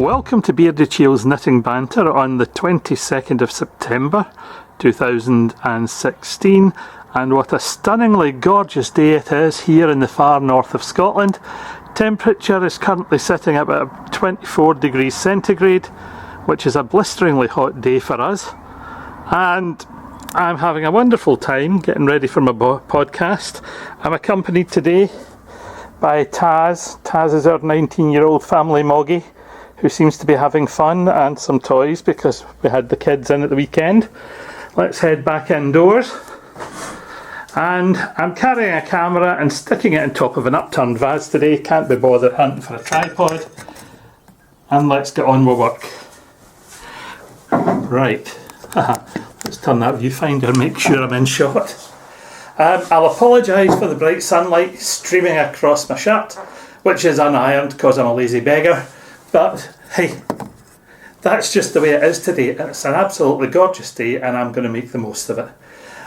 Welcome to Beardychiel's Knitting Banter on the 22nd of September 2016, and what a stunningly gorgeous day it is here in the far north of Scotland. Temperature is currently sitting at about 24 degrees centigrade, which is a blisteringly hot day for us, and I'm having a wonderful time getting ready for my podcast. I'm accompanied today by Taz. Taz is our 19-year-old family moggy, who seems to be having fun, and some toys because we had the kids in at the weekend. Let's head back indoors. And I'm carrying a camera and sticking it on top of an upturned vase today. Can't be bothered hunting for a tripod. And let's get on with work. Right. Let's turn that viewfinder and make sure I'm in shot. I'll apologise for the bright sunlight streaming across my shirt, which is unironed because I'm a lazy beggar. But hey, that's just the way it is today. It's an absolutely gorgeous day and I'm going to make the most of it.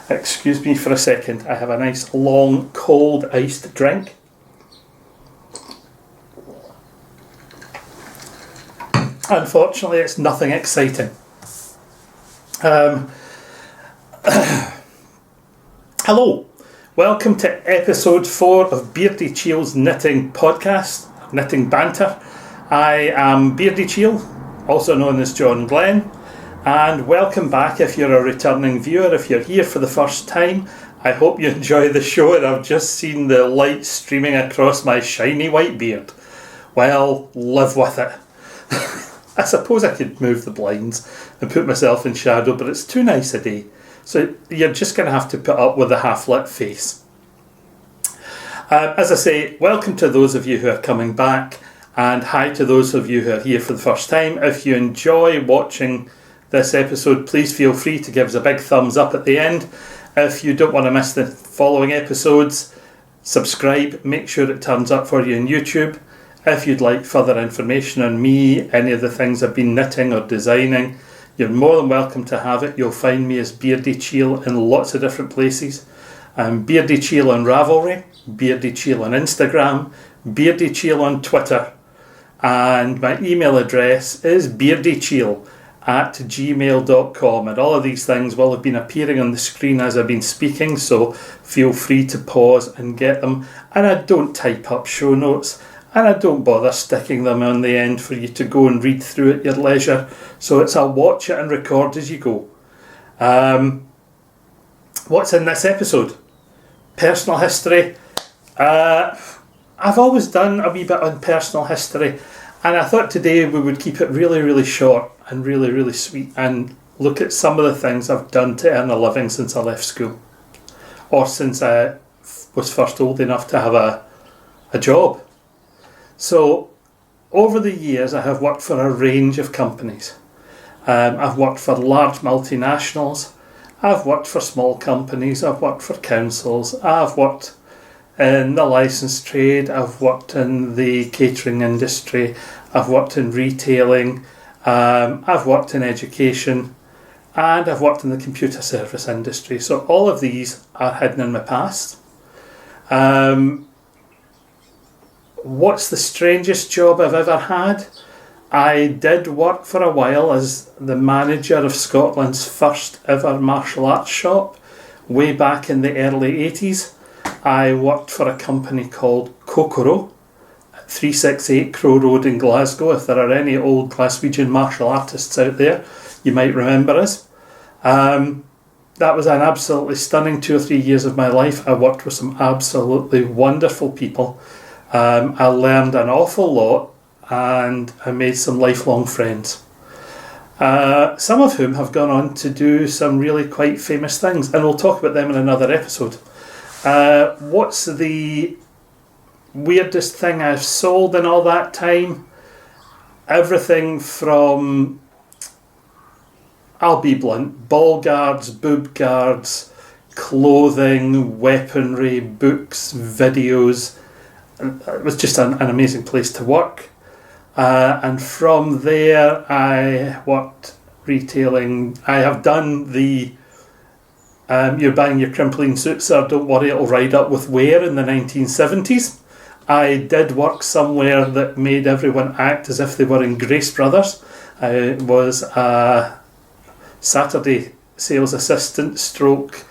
Excuse me for a second, I have a nice long cold iced drink. Unfortunately, it's nothing exciting. Hello, welcome to episode 4 of Beardychiel's Knitting Podcast, Knitting Banter. I am Beardychiel, also known as John Glenn, and welcome back if you're a returning viewer. If you're here for the first time, I hope you enjoy the show, and I've just seen the light streaming across my shiny white beard. Well, live with it. I suppose I could move the blinds and put myself in shadow, but it's too nice a day, so you're just going to have to put up with the half-lit face. As I say, welcome to those of you who are coming back, and hi to those of you who are here for the first time. If you enjoy watching this episode, please feel free to give us a big thumbs up at the end. If you don't want to miss the following episodes, subscribe, make sure it turns up for you on YouTube. If you'd like further information on me, any of the things I've been knitting or designing, you're more than welcome to have it. You'll find me as Beardychiel in lots of different places. I'm Beardychiel on Ravelry, Beardychiel on Instagram, Beardychiel on Twitter, and my email address is beardychiel@gmail.com, and all of these things will have been appearing on the screen as I've been speaking, so feel free to pause and get them. And I don't type up show notes, and I don't bother sticking them on the end for you to go and read through at your leisure, so it's a watch it and record as you go. What's in this episode? Personal history. I've always done a wee bit on personal history, and I thought today we would keep it really, really short and really, really sweet and look at some of the things I've done to earn a living since I left school, or since I was first old enough to have a job. So over the years I have worked for a range of companies. I've worked for large multinationals, I've worked for small companies, I've worked for councils, I've worked in the licensed trade, I've worked in the catering industry, I've worked in retailing, I've worked in education, and I've worked in the computer service industry. So all of these are hidden in my past. What's the strangest job I've ever had? I did work for a while as the manager of Scotland's first ever martial arts shop way back in the early 80s. I worked for a company called Kokoro at 368 Crow Road in Glasgow. If there are any old Glaswegian martial artists out there, you might remember us. That was an absolutely stunning 2 or 3 years of my life. I worked with some absolutely wonderful people. I learned an awful lot and I made some lifelong friends. Some of whom have gone on to do some really quite famous things, and we'll talk about them in another episode. What's the weirdest thing I've sold in all that time? Everything from, I'll be blunt, ball guards, boob guards, clothing, weaponry, books, videos. It was just an amazing place to work. And from there I worked retailing. I have done the you're buying your crimpling suit, sir, don't worry, it'll ride up with wear in the 1970s. I did work somewhere that made everyone act as if they were in Grace Brothers. I was a Saturday sales assistant stroke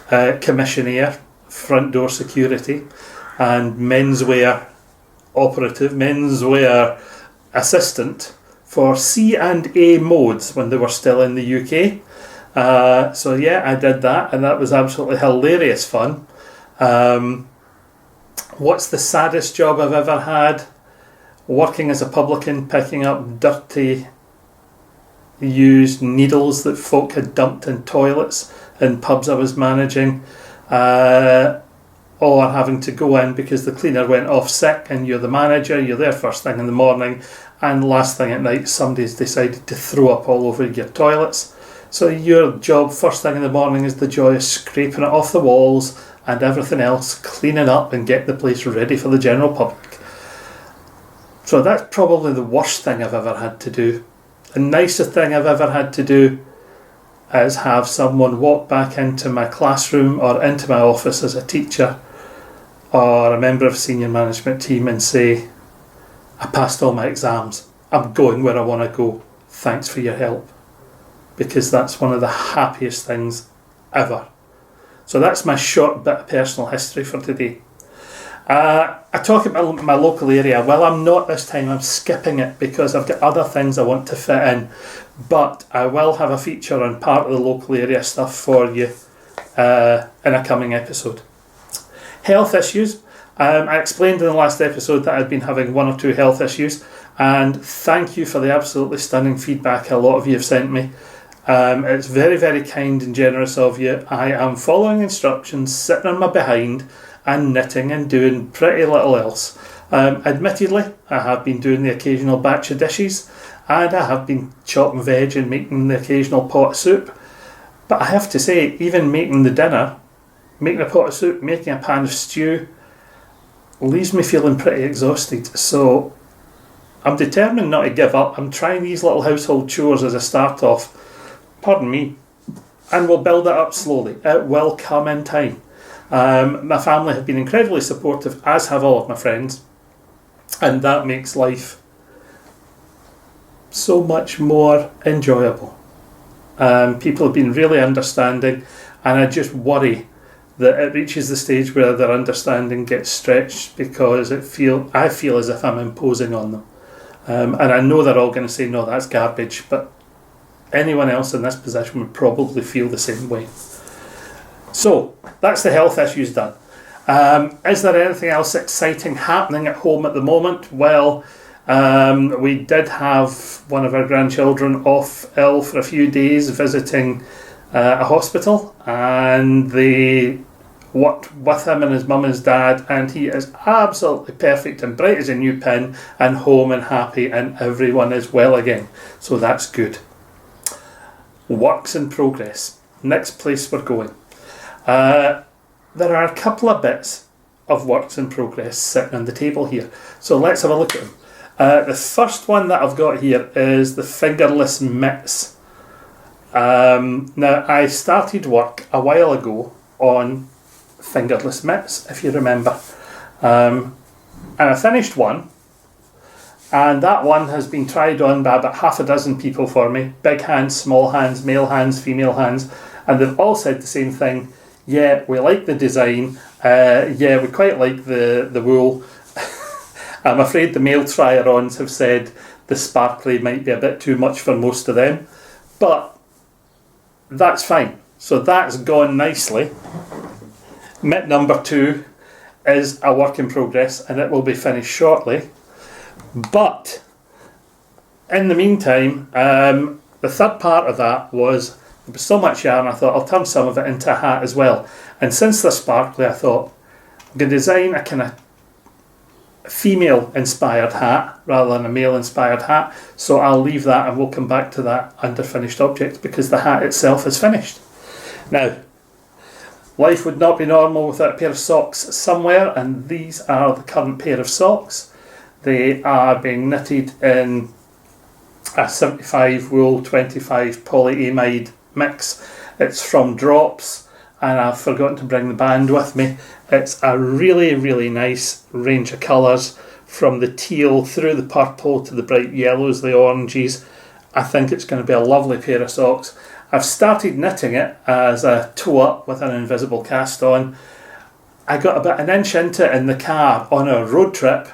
commissionaire, front door security, and menswear operative, menswear assistant for C&A modes when they were still in the UK. So yeah, I did that, and that was absolutely hilarious fun. What's the saddest job I've ever had? Working as a publican, picking up dirty used needles that folk had dumped in toilets in pubs I was managing, or having to go in because the cleaner went off sick and you're the manager, you're there first thing in the morning, and last thing at night somebody's decided to throw up all over your toilets. So your job first thing in the morning is the joy of scraping it off the walls and everything else, cleaning up and get the place ready for the general public. So that's probably the worst thing I've ever had to do. The nicest thing I've ever had to do is have someone walk back into my classroom or into my office as a teacher or a member of a senior management team and say, I passed all my exams, I'm going where I want to go, thanks for your help. Because that's one of the happiest things ever. So that's my short bit of personal history for today. I talk about my local area. Well, I'm not this time, I'm skipping it because I've got other things I want to fit in. But I will have a feature on part of the local area stuff for you in a coming episode. Health issues. I explained in the last episode that I'd been having one or two health issues, and thank you for the absolutely stunning feedback a lot of you have sent me. It's very, very kind and generous of you. I am following instructions, sitting on my behind and knitting and doing pretty little else. Admittedly, I have been doing the occasional batch of dishes, and I have been chopping veg and making the occasional pot of soup. But I have to say, even making the dinner, making a pot of soup, making a pan of stew, leaves me feeling pretty exhausted. So I'm determined not to give up. I'm trying these little household chores as a start off, pardon me, and we'll build it up slowly. It will come in time. My family have been incredibly supportive, as have all of my friends, and that makes life so much more enjoyable. People have been really understanding, and I just worry that it reaches the stage where their understanding gets stretched because I feel as if I'm imposing on them. And I know they're all going to say, no, that's garbage, but anyone else in this position would probably feel the same way. So, that's the health issues done. Is there anything else exciting happening at home at the moment? Well, we did have one of our grandchildren off ill for a few days visiting a hospital, and they worked with him and his mum and his dad, and he is absolutely perfect and bright as a new pin and home and happy, and everyone is well again. So that's good. Works in progress. Next place we're going. There are a couple of bits of works in progress sitting on the table here. So let's have a look at them. The first one that I've got here is the fingerless mitts. Now, I started work a while ago on fingerless mitts, if you remember. And I finished one, and that one has been tried on by about half a dozen people for me. Big hands, small hands, male hands, female hands, and they've all said the same thing. Yeah, we like the design. Yeah, we quite like the wool. I'm afraid the male try-ons have said the sparkly might be a bit too much for most of them, but that's fine. So that's gone nicely. Mitt number 2 is a work in progress, and it will be finished shortly. But in the meantime, the third part of that was, there was so much yarn, I thought I'll turn some of it into a hat as well. And since they're sparkly, I thought I'm going to design a kind of female-inspired hat rather than a male-inspired hat. So I'll leave that, and we'll come back to that under finished objects, because the hat itself is finished. Now, life would not be normal without a pair of socks somewhere, and these are the current pair of socks. They are being knitted in a 75 wool, 25 polyamide mix. It's from Drops. and I've forgotten to bring the band with me. It's a really, really nice range of colours, from the teal through the purple to the bright yellows, the oranges. I think it's going to be a lovely pair of socks. I've started knitting it as a toe-up with an invisible cast on. I got about an inch into it in the car on a road trip,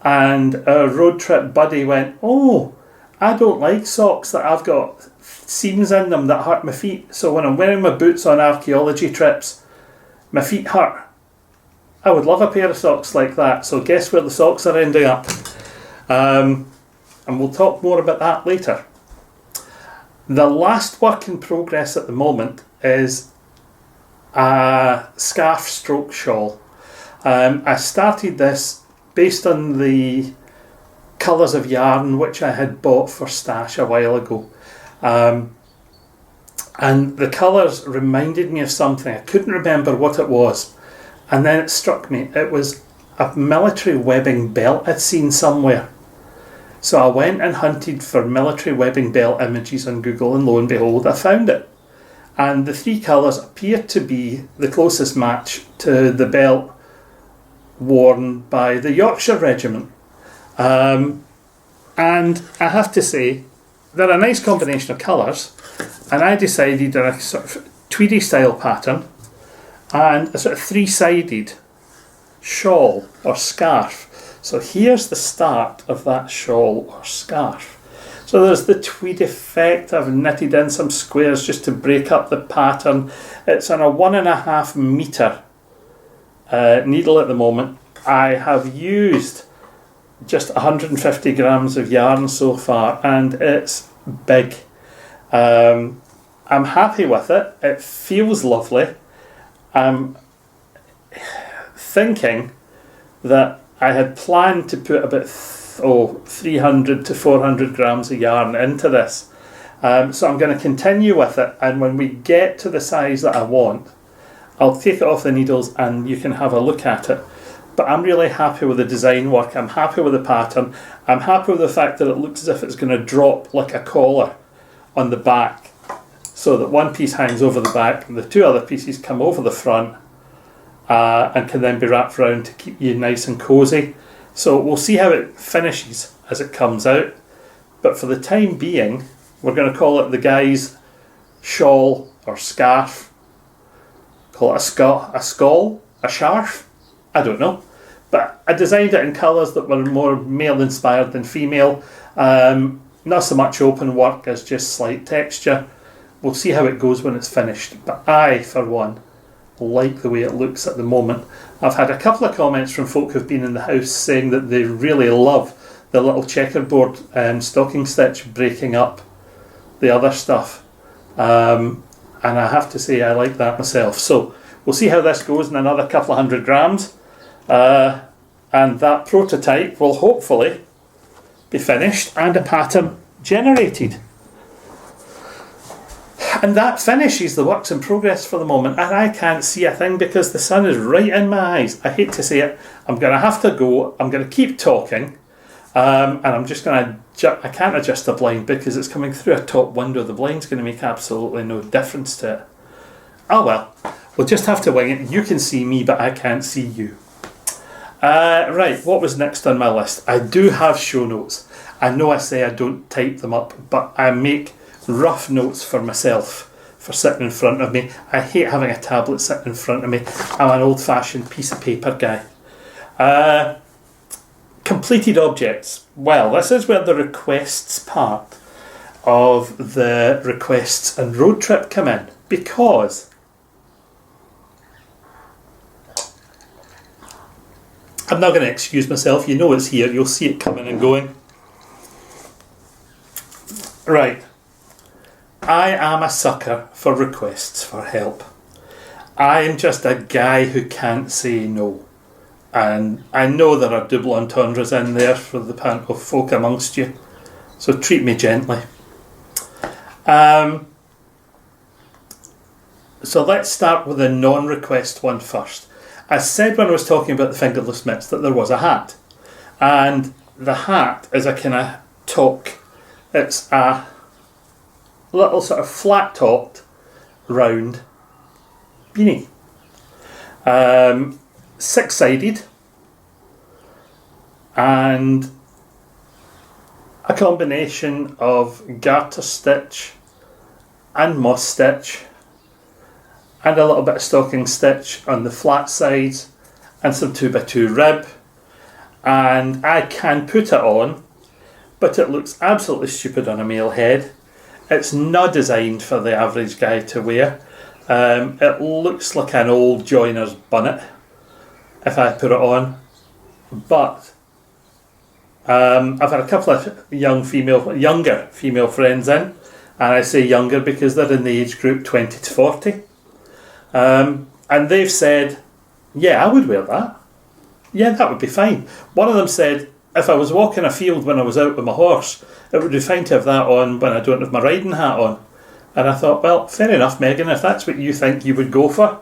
and our road trip buddy went, "Oh, I don't like socks that I've got seams in them that hurt my feet. So when I'm wearing my boots on archaeology trips, my feet hurt. I would love a pair of socks like that." So guess where the socks are ending up? And we'll talk more about that later. The last work in progress at the moment is a scarf stroke shawl. I started this based on the colours of yarn which I had bought for stash a while ago. And the colours reminded me of something. I couldn't remember what it was. And then it struck me. It was a military webbing belt I'd seen somewhere. So I went and hunted for military webbing belt images on Google, and lo and behold, I found it. And the three colours appeared to be the closest match to the belt worn by the Yorkshire Regiment. And I have to say, they're a nice combination of colours, and I decided on a sort of tweedy style pattern and a sort of three-sided shawl or scarf. So here's the start of that shawl or scarf. So there's the tweed effect. I've knitted in some squares just to break up the pattern. It's on a 1.5 metre needle at the moment. I have used just 150 grams of yarn so far, and it's big. I'm happy with it. It feels lovely. I'm thinking that I had planned to put about 300 to 400 grams of yarn into this. So I'm going to continue with it, and when we get to the size that I want, I'll take it off the needles and you can have a look at it. But I'm really happy with the design work. I'm happy with the pattern. I'm happy with the fact that it looks as if it's going to drop like a collar on the back, so that one piece hangs over the back and the two other pieces come over the front and can then be wrapped around to keep you nice and cosy. So we'll see how it finishes as it comes out. But for the time being, we're going to call it the guy's shawl or scarf. Call it a skull, a scarf. I don't know. But I designed it in colours that were more male inspired than female. Not so much open work as just slight texture. We'll see how it goes when it's finished. But I, for one, like the way it looks at the moment. I've had a couple of comments from folk who've been in the house saying that they really love the little checkerboard stocking stitch breaking up the other stuff. And I have to say I like that myself. So we'll see how this goes in another couple of 100 grams. And that prototype will hopefully be finished and a pattern generated. And that finishes the works in progress for the moment. And I can't see a thing because the sun is right in my eyes. I hate to say it. I'm going to have to go. I'm going to keep talking. And I'm just going to... I can't adjust the blind because it's coming through a top window. The blind's going to make absolutely no difference to it. Oh well. We'll just have to wing it. You can see me, but I can't see you. Right, what was next on my list? I do have show notes. I know I say I don't type them up, but I make rough notes for myself for sitting in front of me. I hate having a tablet sitting in front of me. I'm an old-fashioned piece of paper guy. Completed objects. Well, this is where the requests part of the requests and road trip come in, because I'm not going to excuse myself. You know it's here. You'll see it coming and going. Right. I am a sucker for requests for help. I am just a guy who can't say no. And I know there are double entendres in there for the panto folk amongst you. So treat me gently. So let's start with the non-request one first. I said when I was talking about the fingerless mitts that there was a hat. And the hat is a kind of toque. It's a little sort of flat-topped, round beanie. 6-sided, and a combination of garter stitch and moss stitch, and a little bit of stocking stitch on the flat sides, and some 2x2 rib. And I can put it on, but it looks absolutely stupid on a male head. It's not designed for the average guy to wear. It looks like an old joiner's bonnet if I put it on, but I've had a couple of younger female friends in, and I say younger because they're in the age group 20 to 40, and they've said, yeah, I would wear that. Yeah, that would be fine. One of them said, if I was walking a field when I was out with my horse, it would be fine to have that on when I don't have my riding hat on. And I thought, well, fair enough, Megan, if that's what you think you would go for,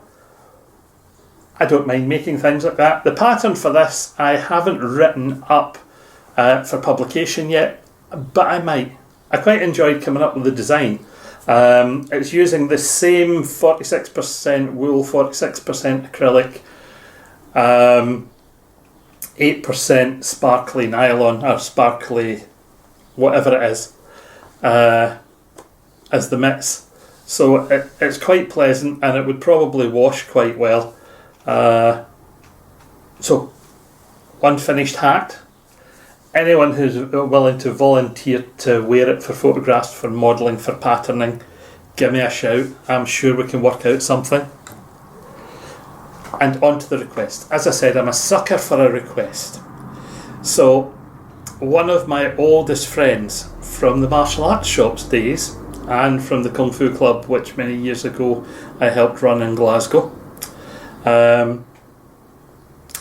I don't mind making things like that. The pattern for this I haven't written up for publication yet, but I might. I quite enjoyed coming up with the design. It's using the same 46% wool, 46% acrylic, 8% sparkly nylon, or sparkly whatever it is, as the mitts. So it's quite pleasant, and it would probably wash quite well. So, one finished hat. Anyone who's willing to volunteer to wear it for photographs, for modelling, for patterning, give me a shout. I'm sure we can work out something. And on to the request. As I said, I'm a sucker for a request. So, one of my oldest friends from the martial arts shops days, and from the Kung Fu Club, which many years ago I helped run in Glasgow,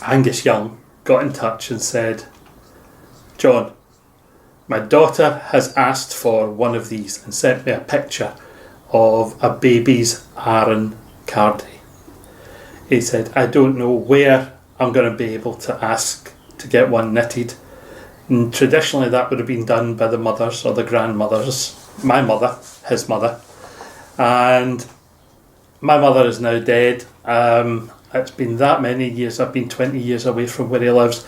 Angus Young, got in touch and said, John, my daughter has asked for one of these, and sent me a picture of a baby's Aran cardi. He said, I don't know where I'm going to be able to ask to get one knitted. And traditionally that would have been done by the mothers or the grandmothers. My mother, his mother. And my mother is now dead. It's been that many years. I've been 20 years away from where he lives.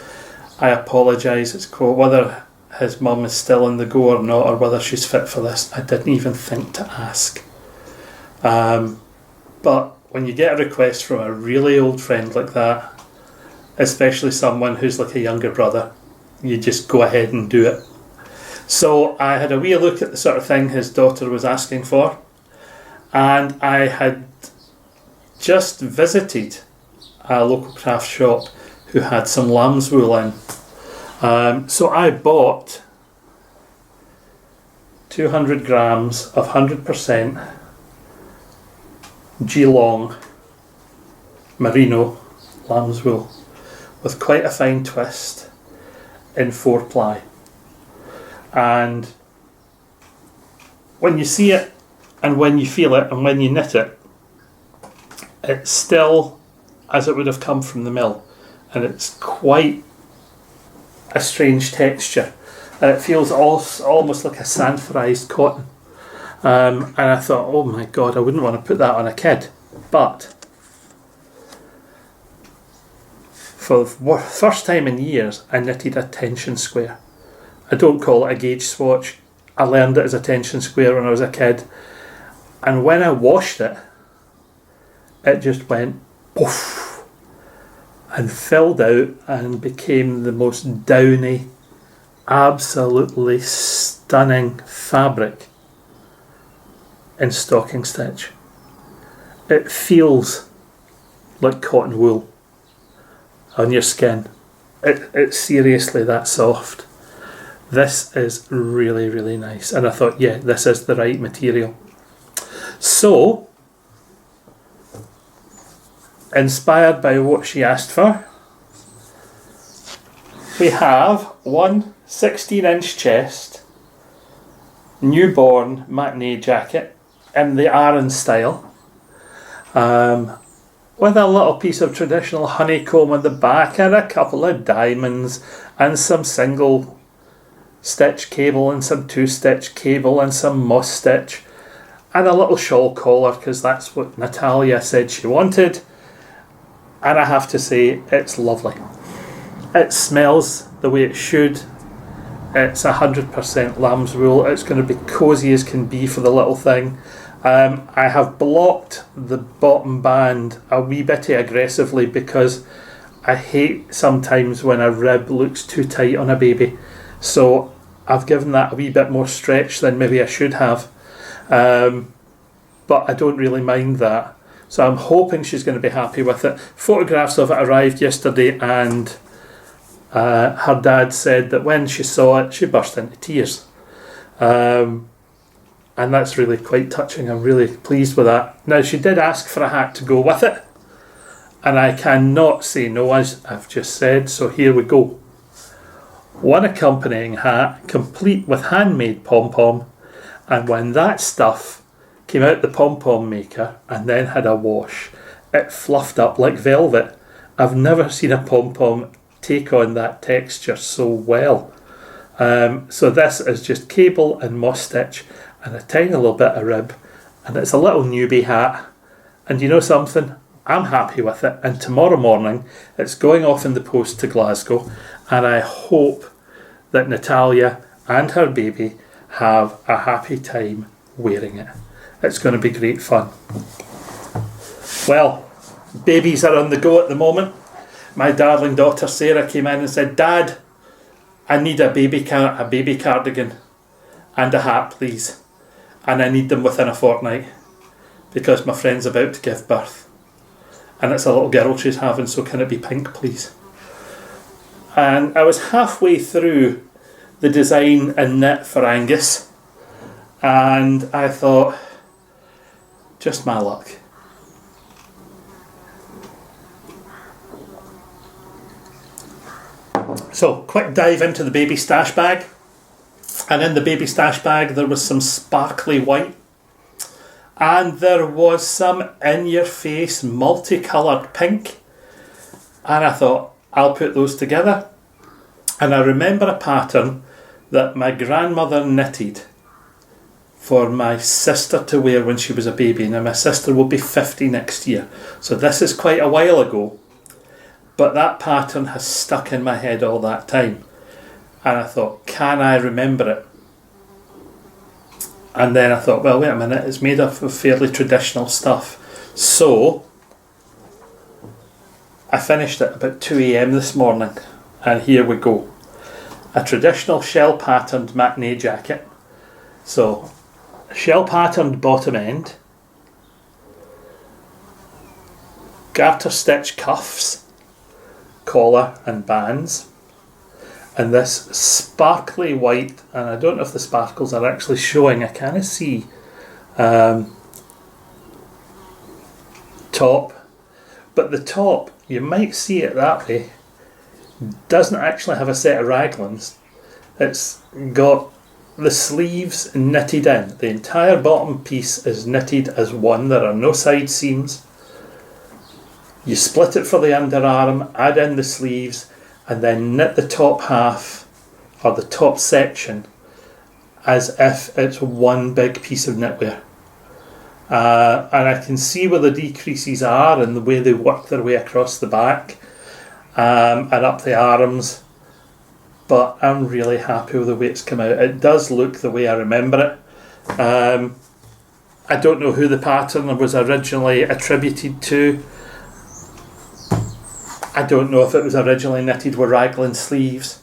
I apologise. It's cool. Whether his mum is still in the go or not, or whether she's fit for this, I didn't even think to ask. But when you get a request from a really old friend like that, especially someone who's like a younger brother, you just go ahead and do it. So I had a wee look at the sort of thing his daughter was asking for, and I had just visited a local craft shop who had some lamb's wool in. So I bought 200 grams of 100% Geelong merino lamb's wool with quite a fine twist in 4-ply. And when you see it, and when you feel it, and when you knit it, it's still as it would have come from the mill, and it's quite a strange texture. It feels almost like a sandfrized cotton. And I thought, oh my god, I wouldn't want to put that on a kid. But for the first time in years, I knitted a tension square. I don't call it a gauge swatch. I learned it as a tension square when I was a kid. And when I washed it, it just went poof and filled out and became the most downy, absolutely stunning fabric in stocking stitch. It feels like cotton wool on your skin. It's seriously that soft. This is really, really nice, and I thought, yeah, this is the right material. So, inspired by what she asked for, we have one 16-inch chest newborn matinee jacket in the Aran style, with a little piece of traditional honeycomb on the back and a couple of diamonds and some single stitch cable and some 2-stitch cable and some moss stitch, and a little shawl collar because that's what Natalia said she wanted. And I have to say, it's lovely. It smells the way it should. It's 100% lamb's wool. It's going to be cosy as can be for the little thing. I have blocked the bottom band a wee bit aggressively because I hate sometimes when a rib looks too tight on a baby. So I've given that a wee bit more stretch than maybe I should have. But I don't really mind that. So I'm hoping she's going to be happy with it. Photographs of it arrived yesterday, and her dad said that when she saw it, she burst into tears. And that's really quite touching. I'm really pleased with that. Now, she did ask for a hat to go with it, and I cannot say no, as I've just said, so here we go. One accompanying hat, complete with handmade pom-pom, and when that stuff came out the pom-pom maker and then had a wash, it fluffed up like velvet. I've never seen a pom-pom take on that texture so well. So this is just cable and moss stitch and a tiny little bit of rib, and it's a little newbie hat. And you know something? I'm happy with it, and tomorrow morning it's going off in the post to Glasgow, and I hope that Natalia and her baby have a happy time wearing it. It's going to be great fun. Well, babies are on the go at the moment. My darling daughter Sarah came in and said, "Dad, I need a baby cardigan and a hat, please. And I need them within a fortnight because my friend's about to give birth. And it's a little girl she's having, so can it be pink, please?" And I was halfway through the design and knit for Angus, and I thought, just my luck. So, quick dive into the baby stash bag. And in the baby stash bag there was some sparkly white, and there was some in-your-face multicoloured pink, and I thought, I'll put those together. And I remember a pattern that my grandmother knitted for my sister to wear when she was a baby. Now my sister will be 50 next year, so this is quite a while ago, but that pattern has stuck in my head all that time, and I thought, can I remember it? And then I thought, well, wait a minute, it's made up of fairly traditional stuff. So I finished it about 2 a.m. this morning, and here we go. A traditional shell patterned matinee jacket. So shell patterned bottom end, garter stitch cuffs, collar and bands, and this sparkly white, and I don't know if the sparkles are actually showing, I kind of see top, but the top, you might see it that way, doesn't actually have a set of raglans. It's got the sleeves knitted in. The entire bottom piece is knitted as one. There are no side seams. You split it for the underarm, add in the sleeves, and then knit the top half, or the top section, as if it's one big piece of knitwear. And I can see where the decreases are and the way they work their way across the back and up the arms, but I'm really happy with the way it's come out. It does look the way I remember it. I don't know who the pattern was originally attributed to. I don't know if it was originally knitted with raglan sleeves,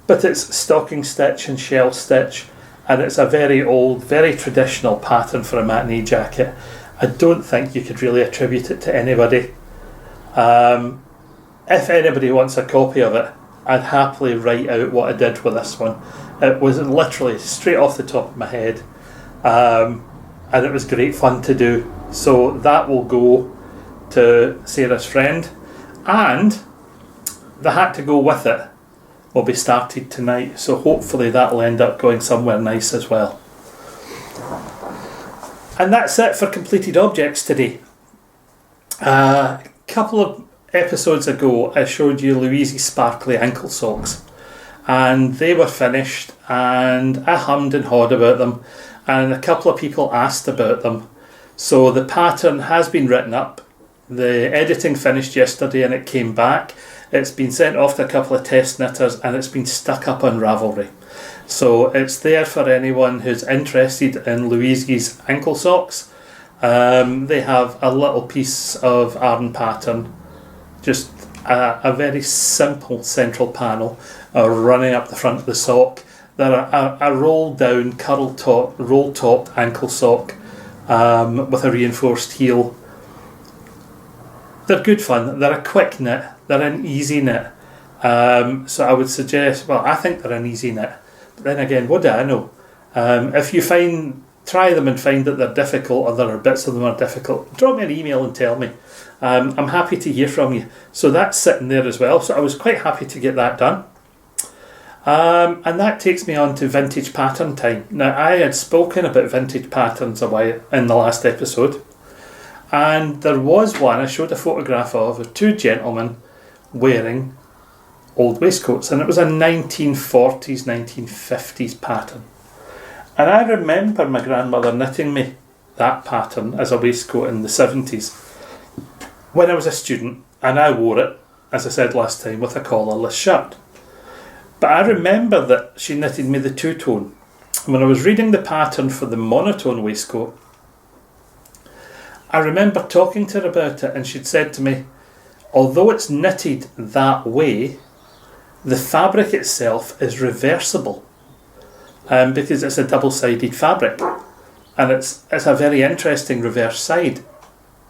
but it's stocking stitch and shell stitch, and it's a very old, very traditional pattern for a matinee jacket. I don't think you could really attribute it to anybody. If anybody wants a copy of it, I'd happily write out what I did with this one. It was literally straight off the top of my head, and it was great fun to do. So that will go to Sarah's friend, and the hat to go with it will be started tonight, so hopefully that'll end up going somewhere nice as well. And that's it for completed objects today. A couple of episodes ago I showed you Louise's sparkly ankle socks, and they were finished, and I hummed and hawed about them, and a couple of people asked about them. So the pattern has been written up. The editing finished yesterday and it came back. It's been sent off to a couple of test knitters and it's been stuck up on Ravelry. So it's there for anyone who's interested in Louise's ankle socks. They have a little piece of Arden pattern, just a very simple central panel running up the front of the sock. They're a roll down, roll topped ankle sock with a reinforced heel. They're good fun. They're a quick knit. They're an easy knit. So I would suggest, well, I think they're an easy knit. But then again, what do I know? If you try them and find that they're difficult, or there are bits of them are difficult, drop me an email and tell me. I'm happy to hear from you. So that's sitting there as well. So I was quite happy to get that done. And that takes me on to vintage pattern time. Now, I had spoken about vintage patterns a while in the last episode. And there was one I showed a photograph of two gentlemen wearing old waistcoats, and it was a 1940s, 1950s pattern. And I remember my grandmother knitting me that pattern as a waistcoat in the 70s when I was a student, and I wore it, as I said last time, with a collarless shirt. But I remember that she knitted me the two-tone. When I was reading the pattern for the monotone waistcoat, I remember talking to her about it, and she'd said to me, although it's knitted that way, the fabric itself is reversible because it's a double-sided fabric, and it's a very interesting reverse side.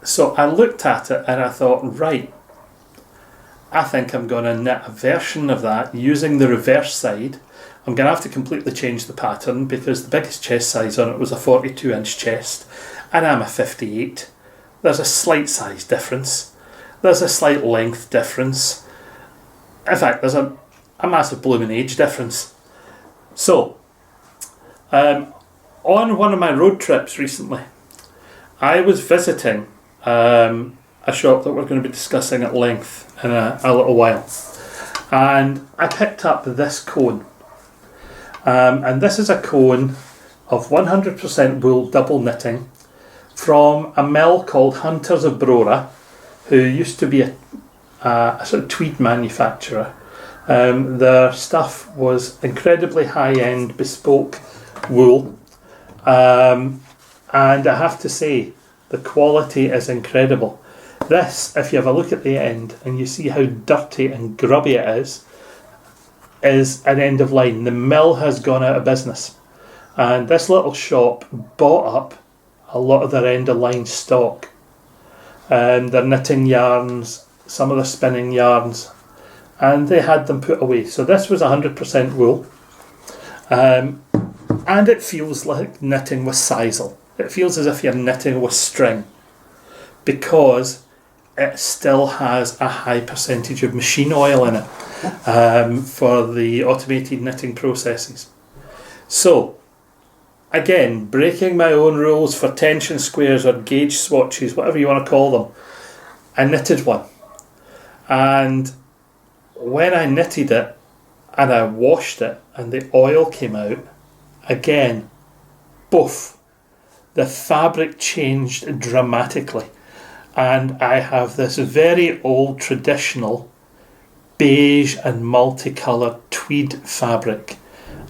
So I looked at it and I thought, right, I think I'm going to knit a version of that using the reverse side. I'm going to have to completely change the pattern because the biggest chest size on it was a 42-inch chest, and I'm a 58. There's a slight size difference. There's a slight length difference. In fact, there's a massive blooming age difference. So, on one of my road trips recently, I was visiting a shop that we're going to be discussing at length in a little while. And I picked up this cone. And this is a cone of 100% wool double knitting from a mill called Hunters of Brora, who used to be a sort of tweed manufacturer. Their stuff was incredibly high-end, bespoke wool. And I have to say, the quality is incredible. This, if you have a look at the end and you see how dirty and grubby it is an end of line. The mill has gone out of business. And this little shop bought up a lot of their end of line stock. Their knitting yarns, some of the spinning yarns, and they had them put away. So this was 100% wool. And it feels like knitting with sisal. It feels as if you're knitting with string, because it still has a high percentage of machine oil in it for the automated knitting processes. So, again, breaking my own rules for tension squares or gauge swatches, whatever you want to call them, I knitted one. And when I knitted it and I washed it and the oil came out, again, boof, the fabric changed dramatically. And I have this very old traditional beige and multicoloured tweed fabric,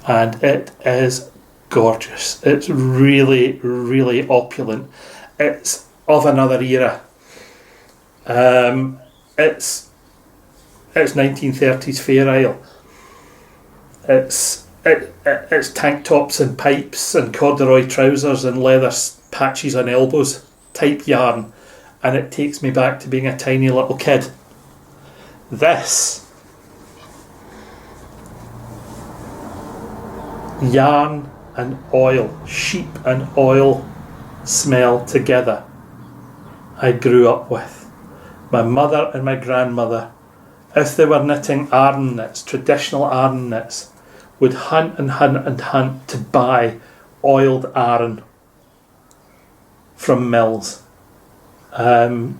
and it is gorgeous. It's really, really opulent. It's of another era. It's 1930s Fair Isle. It's tank tops and pipes and corduroy trousers and leather patches on elbows type yarn, and it takes me back to being a tiny little kid. This yarn and oil, sheep and oil smell together, I grew up with. My mother and my grandmother, if they were knitting Arden knits, traditional Arden knits, would hunt and hunt and hunt to buy oiled Arden from mills. There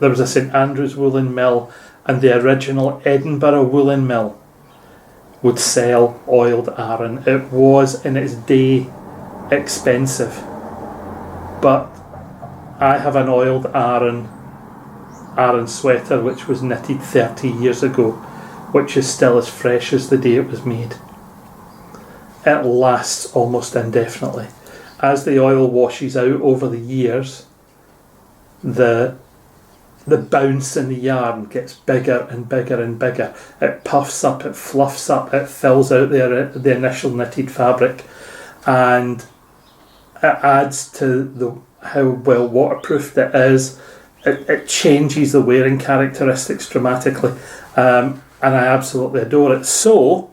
was a St Andrews woolen mill, and the original Edinburgh woolen mill would sell oiled Arden. It was in its day expensive, but I have an oiled Aran sweater which was knitted 30 years ago, which is still as fresh as the day it was made. It lasts almost indefinitely. As the oil washes out over the years, the bounce in the yarn gets bigger and bigger and bigger. It puffs up, it fluffs up, it fills out the initial knitted fabric, and it adds to how well waterproofed it is. It changes the wearing characteristics dramatically, and I absolutely adore it. So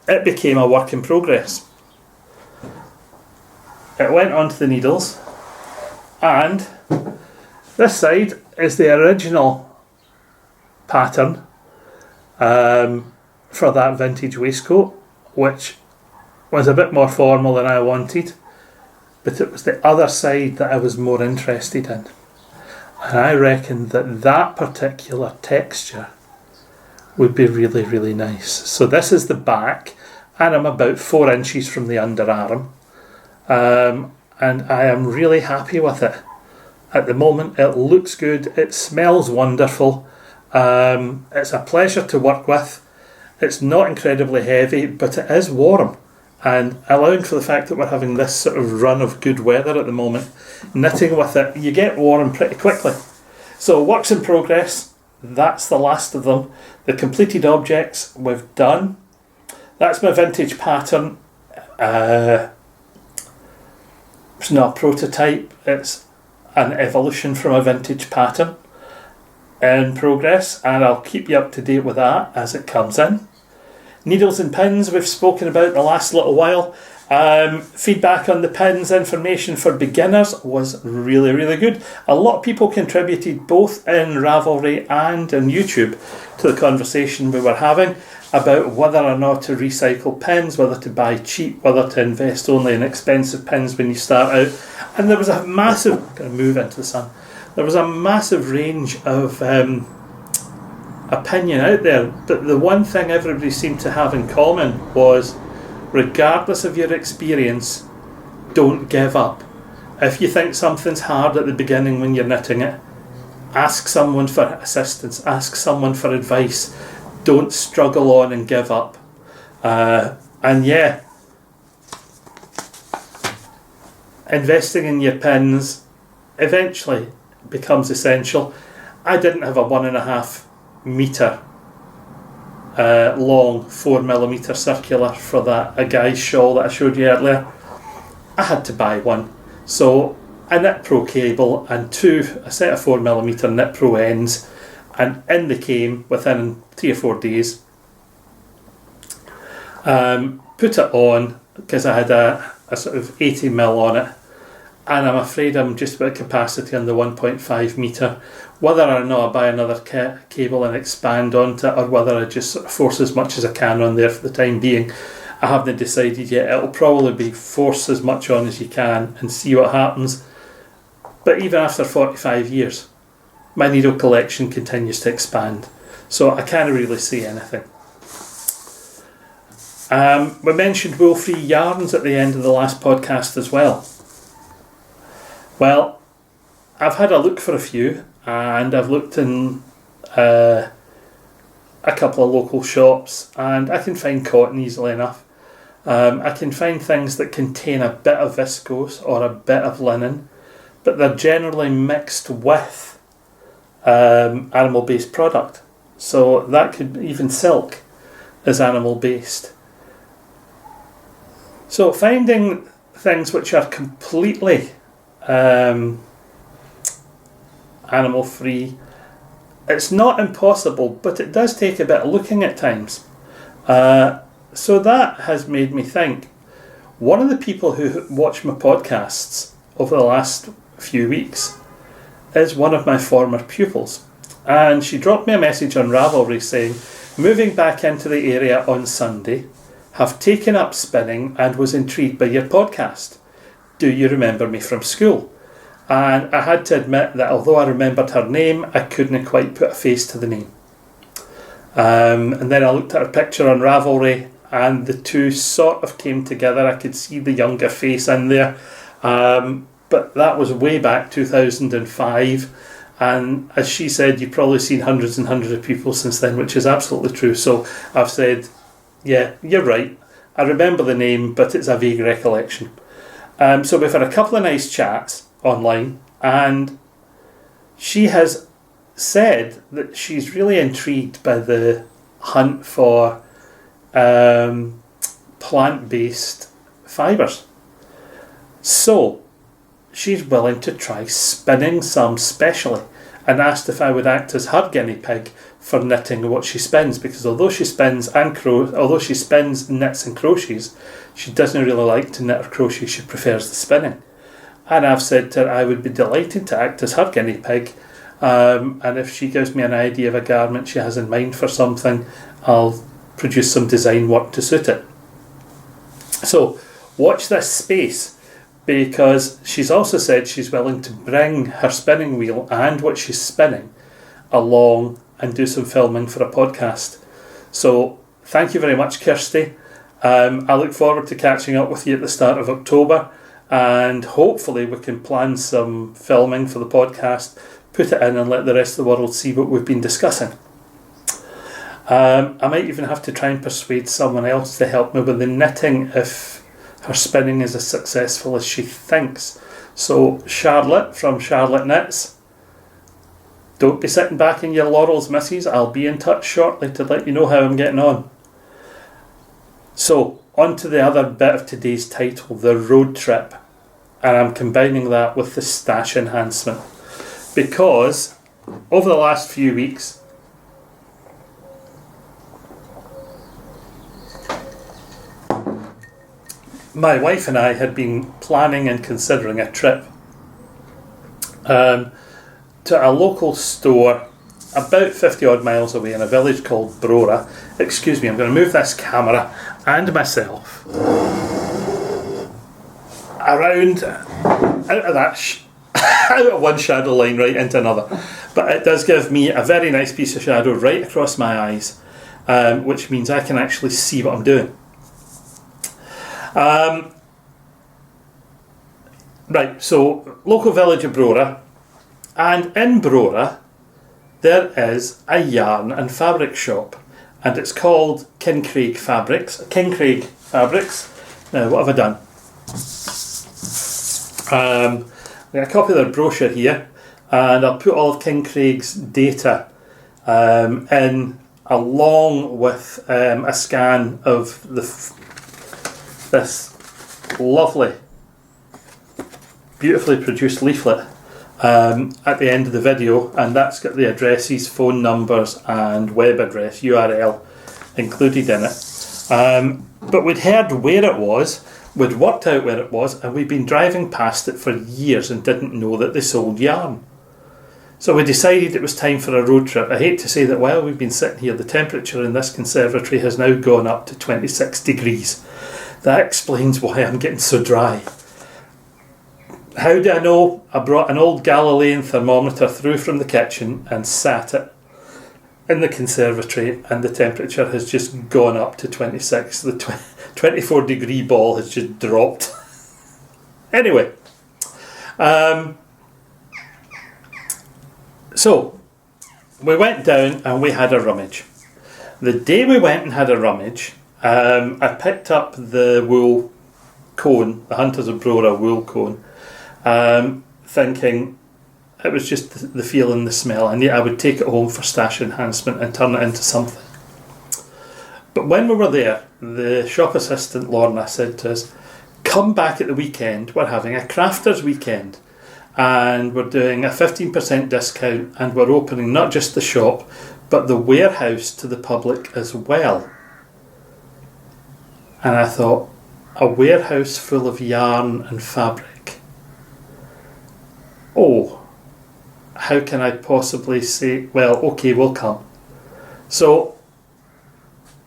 it became a work in progress. It went onto the needles, and this side is the original pattern for that vintage waistcoat, which was a bit more formal than I wanted, but it was the other side that I was more interested in. And I reckon that particular texture would be really, really nice. So this is the back, and I'm about 4 inches from the underarm, and I am really happy with it. At the moment, it looks good, it smells wonderful, it's a pleasure to work with. It's not incredibly heavy, but it is warm, and allowing for the fact that we're having this sort of run of good weather at the moment, knitting with it, you get warm pretty quickly. So works in progress, that's the last of them. The completed objects we've done. That's my vintage pattern. It's not a prototype, it's an evolution from a vintage pattern in progress, and I'll keep you up to date with that as it comes in. Needles and pins we've spoken about the last little while. Feedback on the pins, information for beginners was really, really good. A lot of people contributed both in Ravelry and in YouTube to the conversation we were having about whether or not to recycle pins, whether to buy cheap, whether to invest only in expensive pins when you start out. And there was a massive, I'm going to move into the sun, there was a massive range of opinion out there, but the one thing everybody seemed to have in common was, regardless of your experience, don't give up. If you think something's hard at the beginning when you're knitting it, ask someone for assistance, ask someone for advice. Don't struggle on and give up. And yeah, investing in your pins eventually becomes essential. I didn't have a 1.5 metre long 4mm circular for that a guy's shawl that I showed you earlier. I had to buy one. So a Knit Pro cable and a set of 4mm Knit Pro ends, and in they came within 3 or 4 days. Put it on because I had a sort of 80mm on it, and I'm afraid I'm just about capacity on the 1.5 metre. Whether or not I buy another cable and expand onto it, or whether I just sort of force as much as I can on there for the time being, I haven't decided yet. It'll probably be force as much on as you can and see what happens. But even after 45 years, my needle collection continues to expand, so I can't really say anything. We mentioned wool-free yarns at the end of the last podcast as well. Well, I've had a look for a few, and I've looked in a couple of local shops, and I can find cotton easily enough. I can find things that contain a bit of viscose or a bit of linen, but they're generally mixed with animal-based product. So that could, even silk is animal-based. So finding things which are completely animal-free, it's not impossible, but it does take a bit of looking at times. So that has made me think. One of the people who watch my podcasts over the last few weeks is one of my former pupils, and she dropped me a message on Ravelry saying, moving back into the area on Sunday, have taken up spinning and was intrigued by your podcast. Do you remember me from school? And I had to admit that although I remembered her name, I couldn't quite put a face to the name. And then I looked at her picture on Ravelry, and the two sort of came together. I could see the younger face in there, but that was way back 2005. And as she said, you've probably seen hundreds and hundreds of people since then, which is absolutely true. So I've said, yeah, you're right. I remember the name, but it's a vague recollection. So we've had a couple of nice chats online, and she has said that she's really intrigued by the hunt for plant-based fibres. So she's willing to try spinning some specially, and asked if I would act as her guinea pig for knitting what she spins, because although she spins, knits and crochets, she doesn't really like to knit or crochet. She prefers the spinning. And I've said to her I would be delighted to act as her guinea pig, and if she gives me an idea of a garment she has in mind for something, I'll produce some design work to suit it. So watch this space, because she's also said she's willing to bring her spinning wheel and what she's spinning along and do some filming for a podcast. So thank you very much, Kirsty. I look forward to catching up with you at the start of October, and hopefully we can plan some filming for the podcast, put it in and let the rest of the world see what we've been discussing. I might even have to try and persuade someone else to help me with the knitting if her spinning is as successful as she thinks. So Charlotte from Charlotte Knits, don't be sitting back in your laurels, missus. I'll be in touch shortly to let you know how I'm getting on. So on to the other bit of today's title, the road trip, and I'm combining that with the stash enhancement, because over the last few weeks my wife and I had been planning and considering a trip to a local store about 50 odd miles away in a village called Brora. Excuse me, I'm going to move this camera and myself around out of that out of one shadow line right into another, but it does give me a very nice piece of shadow right across my eyes, which means I can actually see what I'm doing. Right, so local village of Brora, and in Brora there is a yarn and fabric shop, and it's called Kincraig Fabrics. Now, what have I done? I've got a copy of their brochure here, and I'll put all of Kincraig's data in, along with a scan of this lovely, beautifully produced leaflet at the end of the video, and that's got the addresses, phone numbers and web address, URL included in it. But we'd heard where it was, we'd worked out where it was, and we'd been driving past it for years and didn't know that they sold yarn. So we decided it was time for a road trip. I hate to say that while we've been sitting here, the temperature in this conservatory has now gone up to 26 degrees. That explains why I'm getting so dry. How do I know? I brought an old Galilean thermometer through from the kitchen and sat it in the conservatory, and the temperature has just gone up to 26. The 24 degree ball has just dropped. Anyway, so we went down and we had a rummage. The day we went and had a rummage, I picked up the wool cone, the Hunters of Brora wool cone, thinking it was just the feel and the smell, and yet I would take it home for stash enhancement and turn it into something. But when we were there, the shop assistant Lorna said to us, come back at the weekend, we're having a crafters weekend, and we're doing a 15% discount, and we're opening not just the shop but the warehouse to the public as well. And I thought, a warehouse full of yarn and fabric? Oh, how can I possibly say, well, okay, we'll come. So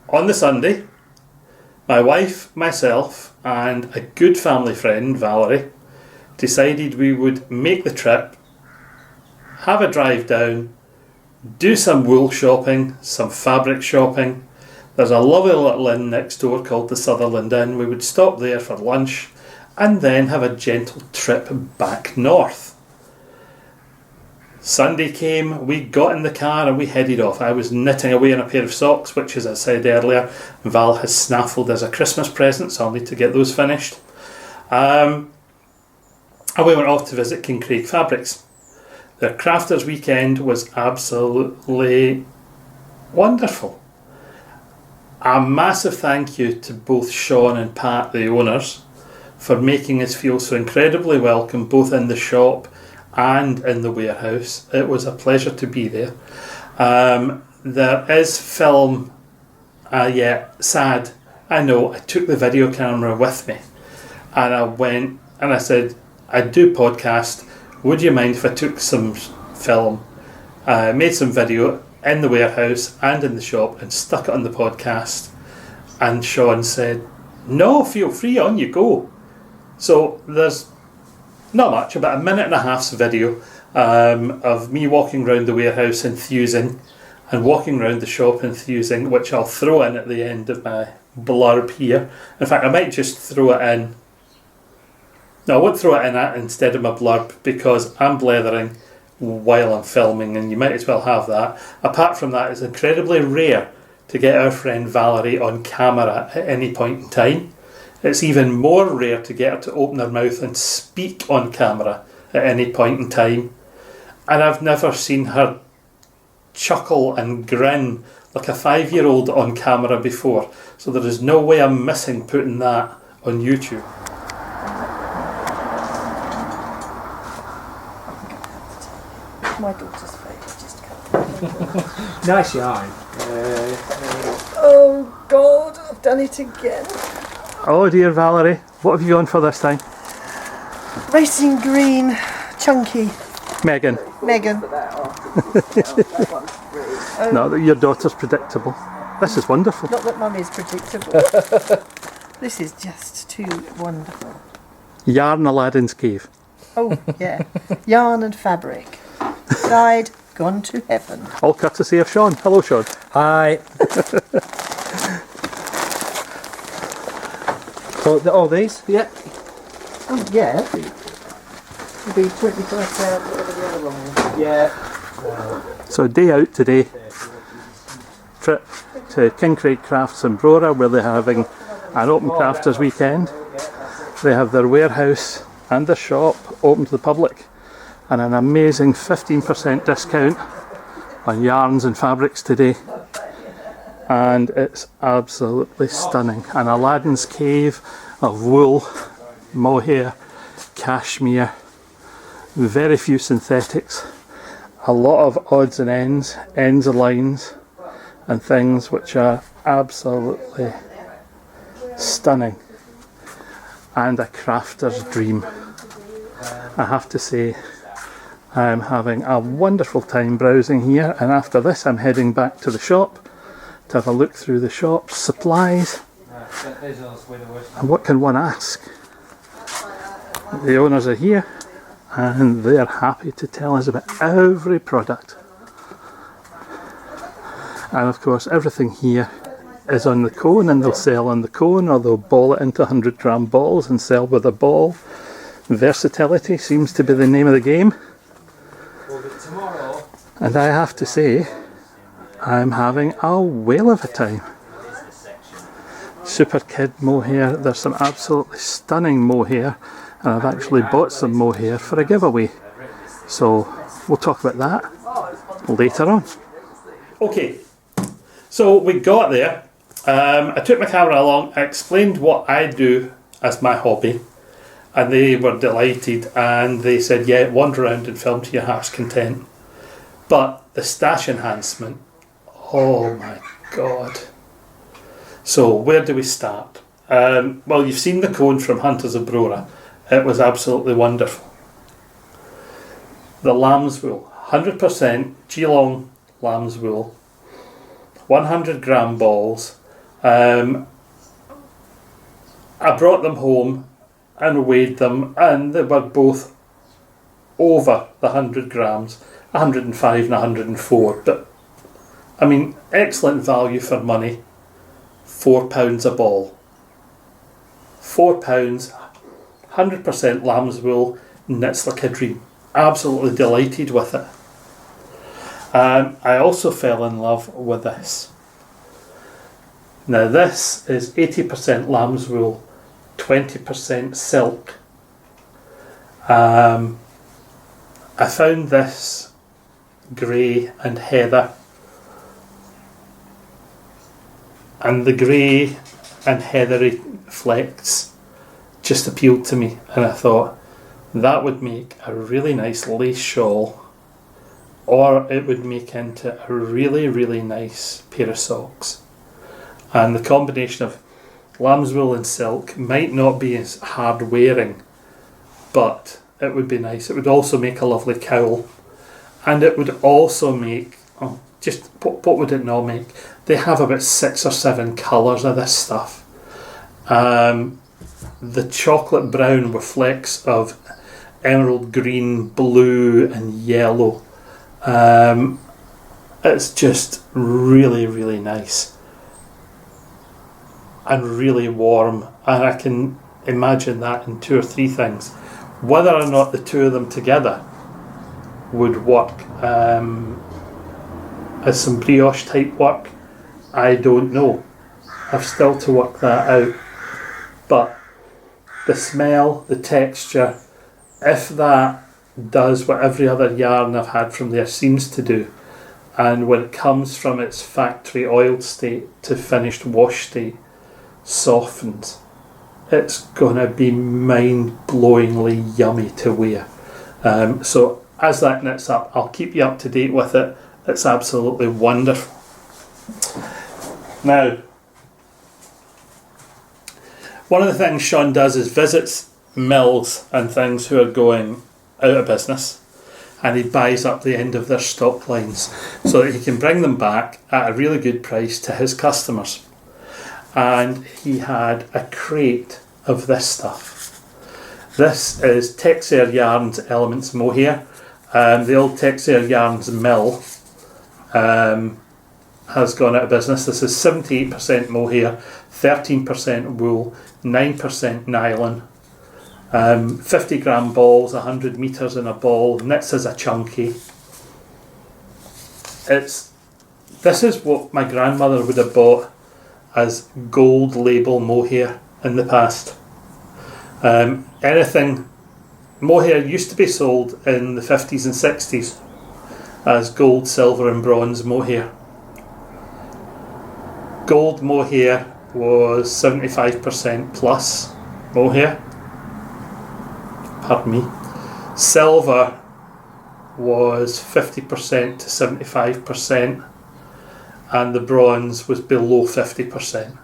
on the Sunday, my wife, myself and a good family friend, Valerie, decided we would make the trip, have a drive down, do some wool shopping, some fabric shopping, There's a lovely little inn next door called the Sutherland Inn. We would stop there for lunch and then have a gentle trip back north. Sunday came, we got in the car and we headed off. I was knitting away on a pair of socks, which, as I said earlier, Val has snaffled as a Christmas present, so I'll need to get those finished. And we went off to visit King Craig Fabrics. Their crafters weekend was absolutely wonderful. A massive thank you to both Sean and Pat, the owners, for making us feel so incredibly welcome, both in the shop and in the warehouse. It was a pleasure to be there. There is film, sad, I know, I took the video camera with me and I went and I said, I do podcast, would you mind if I took some film, made some video in the warehouse and in the shop and stuck it on the podcast? And Sean said, no, feel free, on you go. So there's not much, about a minute and a half's video of me walking around the warehouse enthusing and walking around the shop enthusing, which I'll throw in at the end of my blurb here. In fact, I might just throw it in. No, I won't throw it in instead of my blurb because I'm blethering while I'm filming and you might as well have that. Apart from that, it's incredibly rare to get our friend Valerie on camera at any point in time. It's even more rare to get her to open her mouth and speak on camera at any point in time. And I've never seen her chuckle and grin like a 5-year-old on camera before. So there is no way I'm missing putting that on YouTube. My daughter's favourite, just come. Nice yarn. Oh God, I've done it again. Oh dear, Valerie, what have you gone for this time? Racing green, chunky. Megan. No, your daughter's predictable. This is wonderful. Not that Mummy's predictable. This is just too wonderful. Yarn Aladdin's Cave. Oh yeah, yarn and fabric. Died, gone to heaven. All courtesy of Sean. Hello, Sean. Hi. All these? Yeah. Oh yeah. It'll be 25 pounds, whatever the other one was. Yeah. So day out today. Trip to King Craig Crafts in Brora, where they're having an open crafters weekend. They have their warehouse and their shop open to the public, and an amazing 15% discount on yarns and fabrics today. And it's absolutely stunning. An Aladdin's Cave of wool, mohair, cashmere, very few synthetics, a lot of odds and ends and lines, and things which are absolutely stunning. And a crafter's dream. I have to say, I'm having a wonderful time browsing here, and after this I'm heading back to the shop to have a look through the shop's supplies. And what can one ask? The owners are here and they're happy to tell us about every product. And of course everything here is on the cone, and they'll sell on the cone, or they'll ball it into 100-gram balls and sell with a ball. Versatility seems to be the name of the game. And I have to say, I'm having a whale of a time. Super Kid mohair, there's some absolutely stunning mohair, and I've actually bought some mohair for a giveaway. So we'll talk about that later on. Okay, so we got there. I took my camera along, I explained what I do as my hobby, and they were delighted, and they said, yeah, wander around and film to your heart's content. But the stash enhancement, oh my God. So where do we start? Well, you've seen the cone from Hunters of Brora. It was absolutely wonderful. The lamb's wool, 100% Geelong lamb's wool, 100-gram balls. I brought them home and weighed them, and they were both over the 100 grams, 105 and 104. But I mean, excellent value for money. £4 a ball. £4, 100% lamb's wool, knits like a dream. Absolutely delighted with it. I also fell in love with this. Now this is 80% lamb's wool, 20% silk. I found this grey and heather, and the grey and heathery flecks just appealed to me, and I thought that would make a really nice lace shawl, or it would make into a really, really nice pair of socks. And the combination of lamb's wool and silk might not be as hard wearing, but it would be nice. It would also make a lovely cowl, and it would also make, what would it not make? They have about 6 or 7 colours of this stuff. The chocolate brown with flecks of emerald green, blue and yellow. It's just really, really nice and really warm, and I can imagine that in 2 or 3 things. Whether or not the 2 of them together would work as some brioche type work, I don't know. I've still to work that out. But the smell, the texture, if that does what every other yarn I've had from there seems to do, and when it comes from its factory oiled state to finished wash state, softens, it's going to be mind-blowingly yummy to wear. So as that knits up, I'll keep you up to date with it. It's absolutely wonderful. Now, one of the things Sean does is visits mills and things who are going out of business, and he buys up the end of their stock lines so that he can bring them back at a really good price to his customers. And he had a crate of this stuff. This is Texair Yarns Elements Mohair. The old Texair Yarns mill has gone out of business. This is 78% mohair, 13% wool, 9% nylon, 50 gram balls, 100 metres in a ball, knits as a chunky. This is what my grandmother would have bought as gold label mohair in the past. Anything mohair used to be sold in the 50s and 60s as gold, silver and bronze mohair. Gold mohair was 75% plus mohair. Pardon me. Silver was 50% to 75%, and the bronze was below 50%.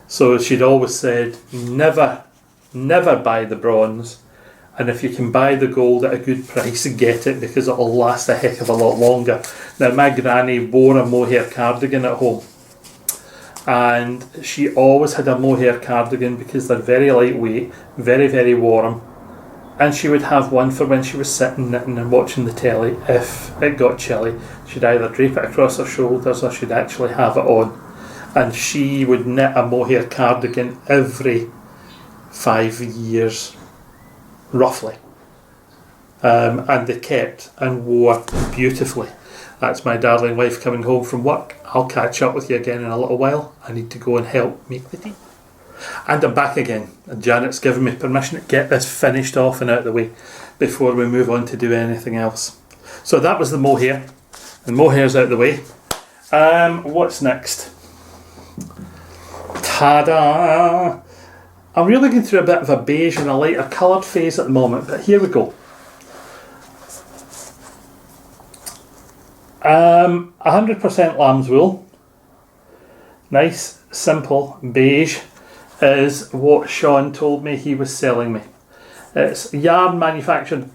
So she'd always said, never buy the bronze, and if you can buy the gold at a good price, get it, because it'll last a heck of a lot longer. Now, my granny wore a mohair cardigan at home, and she always had a mohair cardigan because they're very lightweight, very, very warm, and she would have one for when she was sitting knitting and watching the telly. If it got chilly, she'd either drape it across her shoulders or she'd actually have it on, and she would knit a mohair cardigan every 5 years roughly, and they kept and wore beautifully. That's my darling wife coming home from work. I'll catch up with you again in a little while. I need to go and help make the tea. And I'm back again, and Janet's given me permission to get this finished off and out of the way before we move on to do anything else. So that was the mohair, and mohair's out of the way. What's next? Ta-da! I'm really going through a bit of a beige and a lighter coloured phase at the moment, but here we go. 100% lamb's wool. Nice, simple beige is what Sean told me he was selling me. It's yarn manufactured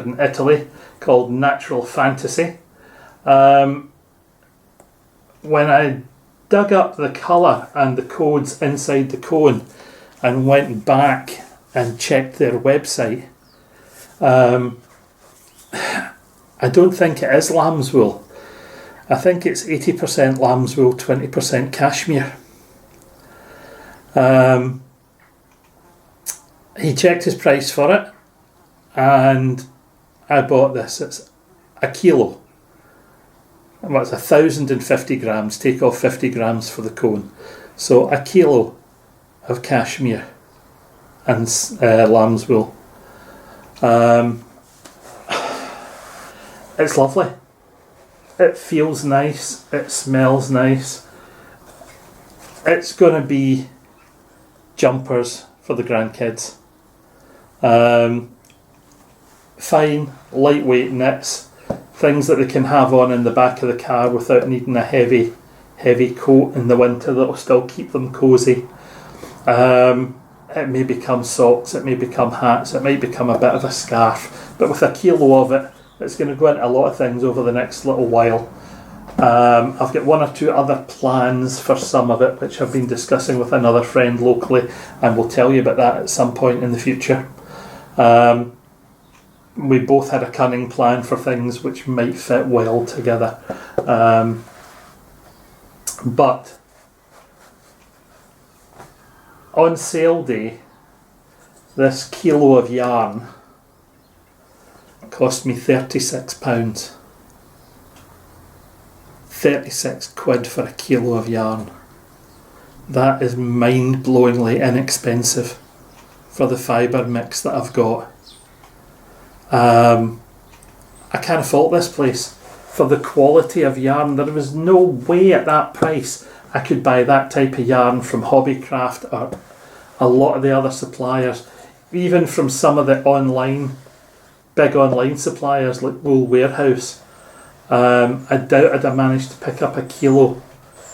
in Italy called Natural Fantasy. When I dug up the colour and the codes inside the cone and went back and checked their website, I don't think it is lamb's wool. I think it's 80% lamb's wool, 20% cashmere. He checked his price for it, and I bought this. It's a kilo. What's 1,050 grams? Take off 50 grams for the cone. So a kilo of cashmere and lamb's wool. It's lovely. It feels nice. It smells nice. It's going to be jumpers for the grandkids. Fine, lightweight knits. Things that they can have on in the back of the car without needing a heavy coat in the winter that will still keep them cosy. It may become socks, it may become hats, it might become a bit of a scarf, but with a kilo of it, it's going to go into a lot of things over the next little while. I've got one or two other plans for some of it, which I've been discussing with another friend locally, and we'll tell you about that at some point in the future. We both had a cunning plan for things which might fit well together. But on sale day, this kilo of yarn cost me £36. 36 quid for a kilo of yarn. That is mind-blowingly inexpensive for the fibre mix that I've got. I can't fault this place for the quality of yarn. There was no way at that price I could buy that type of yarn from Hobbycraft or a lot of the other suppliers, even from some of the big online suppliers like Wool Warehouse. I doubt I'd have managed to pick up a kilo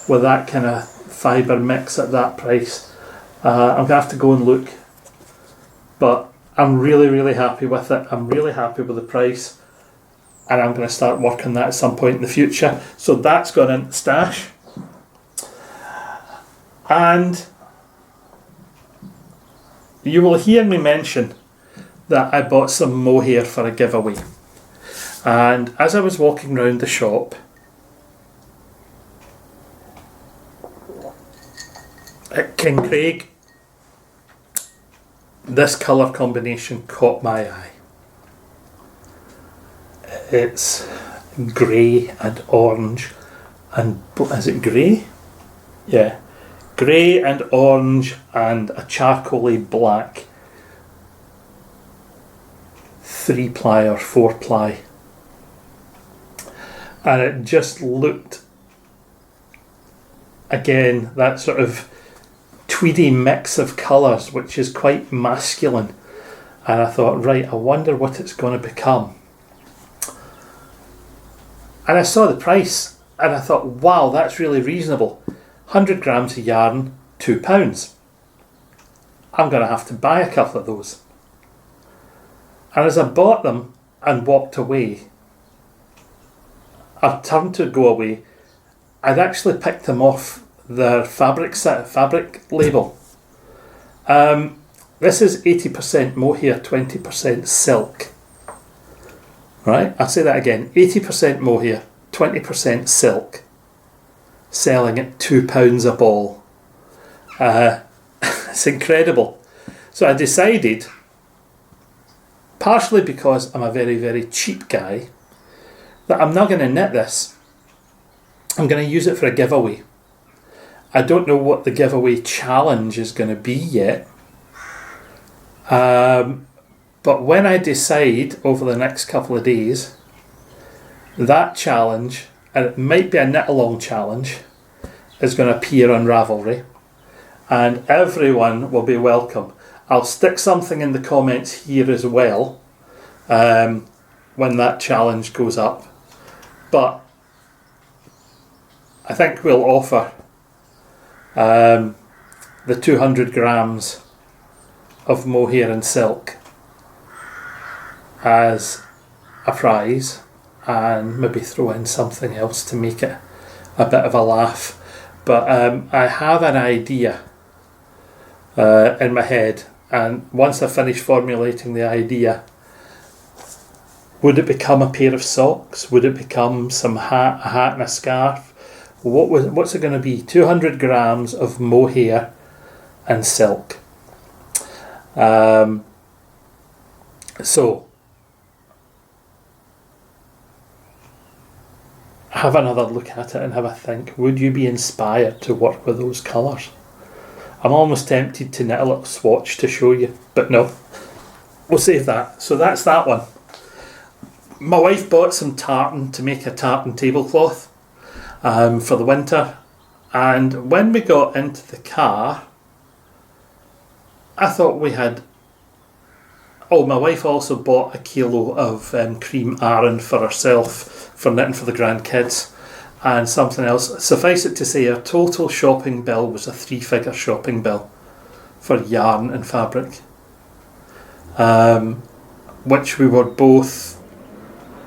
with that kind of fibre mix at that price. I'm going to have to go and look, but I'm really, really happy with it. I'm really happy with the price, and I'm going to start working that at some point in the future. So that's gone into the stash. And you will hear me mention that I bought some mohair for a giveaway. And as I was walking around the shop, at King Craig, this colour combination caught my eye. It's grey and orange and is it grey? Yeah, grey and orange and a charcoaly black 3-ply or 4-ply, and it just looked, again, that sort of tweedy mix of colours which is quite masculine, and I thought, right, I wonder what it's going to become. And I saw the price and I thought, wow, that's really reasonable. 100 grams of yarn, £2. I'm going to have to buy a couple of those. And as I bought them and walked away, I turned to go away, I'd actually picked them off their fabric label. This is 80% mohair, 20% silk. Right, I'll say that again. 80% mohair, 20% silk. Selling at £2 a ball. It's incredible. So I decided, partially because I'm a very, very cheap guy, that I'm not going to knit this. I'm going to use it for a giveaway. I don't know what the giveaway challenge is going to be yet. But when I decide over the next couple of days, that challenge, and it might be a knit along challenge, is going to appear on Ravelry, and everyone will be welcome. I'll stick something in the comments here as well when that challenge goes up, but I think we'll offer the 200 grams of mohair and silk as a prize, and maybe throw in something else to make it a bit of a laugh. But I have an idea in my head, and once I finish formulating the idea, Would it become a pair of socks? Would it become a hat and a scarf? What's it going to be? 200 grams of mohair and silk. So, have another look at it and have a think. Would you be inspired to work with those colours? I'm almost tempted to knit a little swatch to show you, but no, we'll save that. So that's that one. My wife bought some tartan to make a tartan tablecloth for the winter, and when we got into the car, I thought we had... Oh, my wife also bought a kilo of cream Aran for herself for knitting for the grandkids, and something else. Suffice it to say, our total shopping bill was a 3-figure shopping bill for yarn and fabric, which we were both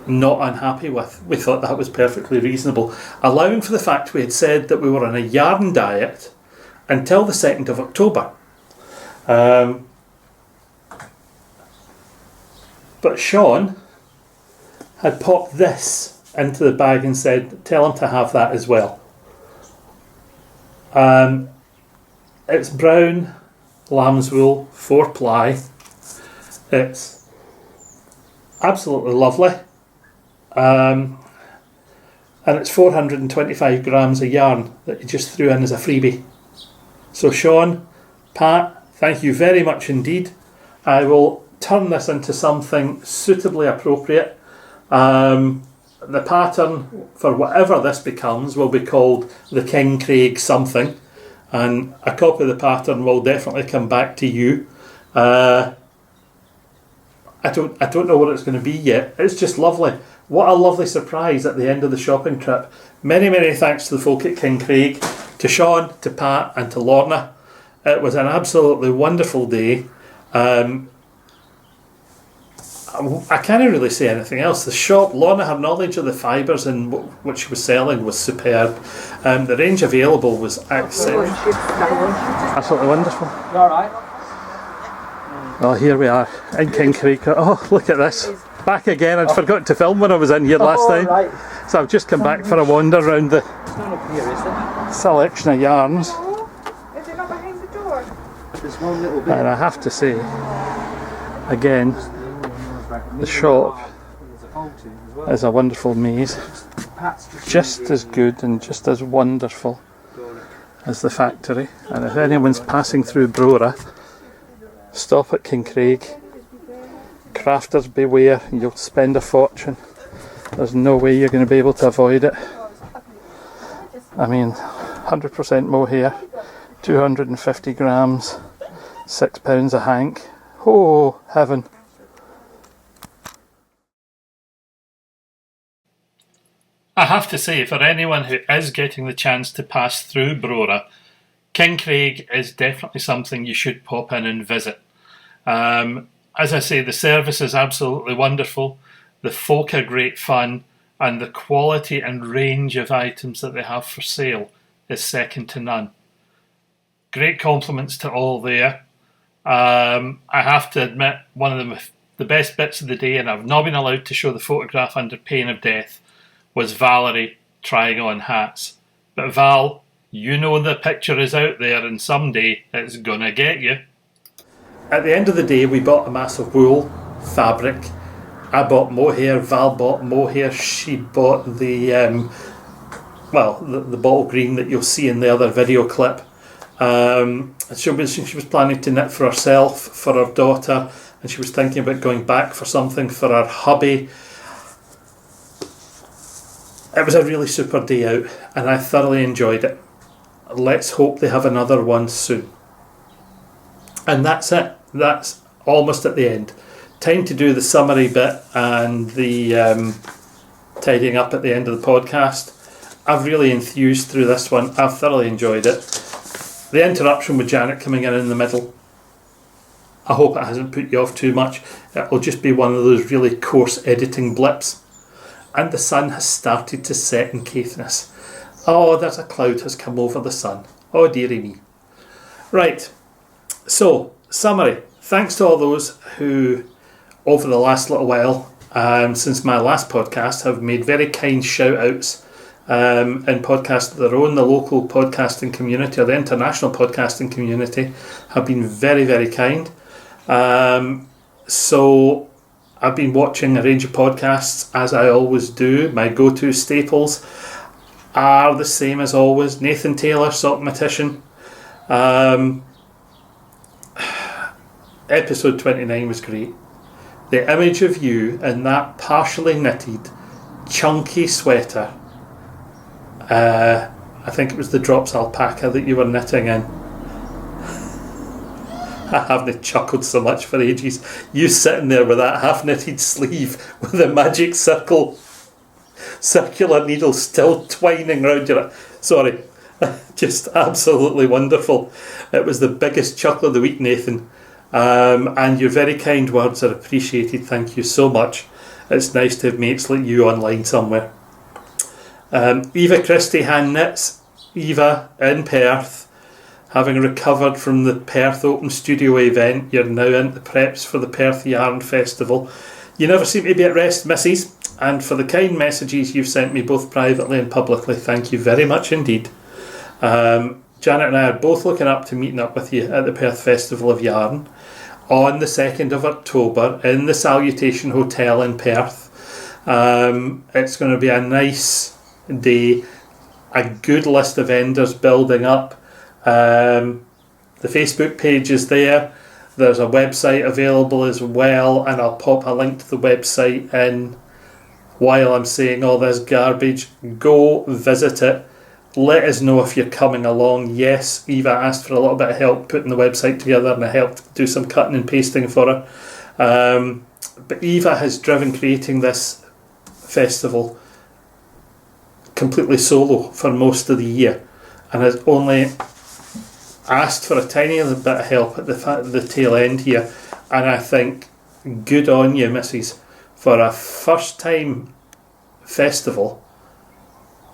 not unhappy with. We thought that was perfectly reasonable, allowing for the fact we had said that we were on a yarn diet until the 2nd of October. But Sean had popped this into the bag and said, tell him to have that as well. It's brown lamb's wool, 4-ply. It's absolutely lovely. And it's 425 grams of yarn that he just threw in as a freebie. So Sean, Pat, thank you very much indeed. I will turn this into something suitably appropriate. The pattern for whatever this becomes will be called the King Craig something, and a copy of the pattern will definitely come back to you. I don't know what it's going to be yet. It's just lovely. What a lovely surprise at the end of the shopping trip. Many, many thanks to the folk at King Craig, to Sean, to Pat and to Lorna. It was an absolutely wonderful day. I can't really say anything else. The shop, Lorna, her knowledge of the fibres and what she was selling was superb. The range available was excellent. Absolutely wonderful. You alright? Oh, here we are in King Craig. Oh, look at this. Back again. I'd forgotten to film when I was in here last time. Right. So I've just come back for a wander around the It's not up here, is it? selection of yarns. Is it not behind the door? There's one little bit. And I have to say, again, the shop is a wonderful maze. Just as good and just as wonderful as the factory. And if anyone's passing through Brora, stop at King Craig. Crafters beware, you'll spend a fortune. There's no way you're going to be able to avoid it. I mean, 100% mohair, 250 grams, £6 a hank. Oh, heaven. I have to say, for anyone who is getting the chance to pass through Brora, King Craig is definitely something you should pop in and visit. As I say, the service is absolutely wonderful, the folk are great fun, and the quality and range of items that they have for sale is second to none. Great compliments to all there. I have to admit, one of the best bits of the day, and I've not been allowed to show the photograph under pain of death, was Valerie trying on hats. But Val, you know the picture is out there and someday it's gonna get you. At the end of the day, we bought a mass of wool, fabric. I bought mohair, Val bought mohair, she bought the bottle green that you'll see in the other video clip. She was planning to knit for herself, for her daughter, and she was thinking about going back for something for her hubby. It was a really super day out and I thoroughly enjoyed it. Let's hope they have another one soon. And that's it. That's almost at the end. Time to do the summary bit and the tidying up at the end of the podcast. I've really enthused through this one. I've thoroughly enjoyed it. The interruption with Janet coming in the middle, I hope it hasn't put you off too much. It'll just be one of those really coarse editing blips. And the sun has started to set in Caithness. Oh, there's a cloud has come over the sun. Oh, dearie me. Right, so, summary. Thanks to all those who, over the last little while, since my last podcast have made very kind shout outs in podcasts of their own. The local podcasting community or the international podcasting community have been very, very kind. So I've been watching a range of podcasts, as I always do. My go-to staples are the same as always. Nathan Taylor, Socmatician. Episode 29 was great. The image of you in that partially knitted, chunky sweater. I think it was the Drops alpaca that you were knitting in. I haven't chuckled so much for ages. You sitting there with that half-knitted sleeve with the magic circular needle still twining round your... Sorry. Just absolutely wonderful. It was the biggest chuckle of the week, Nathan. And your very kind words are appreciated. Thank you so much. It's nice to have mates like you online somewhere. Eva Christie hand knits. Eva in Perth. Having recovered from the Perth Open Studio event, you're now into preps for the Perth Yarn Festival. You never seem to be at rest, missus. And for the kind messages you've sent me both privately and publicly, thank you very much indeed. Janet and I are both looking up to meeting up with you at the Perth Festival of Yarn on the 2nd of October in the Salutation Hotel in Perth. It's going to be a nice day, a good list of vendors building up. The Facebook page is there. There's a website available as well, and I'll pop a link to the website in while I'm saying all this garbage. Go visit it. Let us know if you're coming along. Yes, Eva asked for a little bit of help putting the website together, and I helped do some cutting and pasting for her. But Eva has driven creating this festival completely solo for most of the year, and has only asked for a tiny little bit of help at the tail end here. And I think good on you, missus, for a first time festival.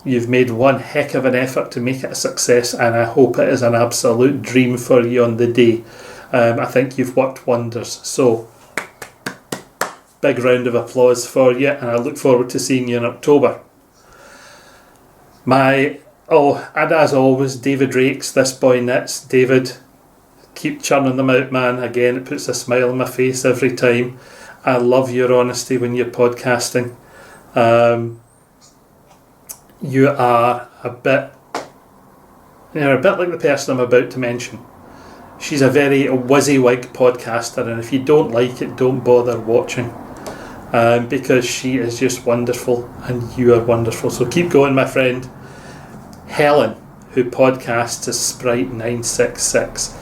You've made one heck of an effort to make it a success, and I hope it is an absolute dream for you on the day. I think you've worked wonders. So, big round of applause for you, and I look forward to seeing you in October. And as always, David Rakes, This Boy Knits. David, keep churning them out, man. Again, it puts a smile on my face every time. I love your honesty when you're podcasting. You are a bit like the person I'm about to mention. She's a very WYSIWYG podcaster, and if you don't like it, don't bother watching, because she is just wonderful and you are wonderful. So keep going, my friend. Helen, who podcasts as Sprite966.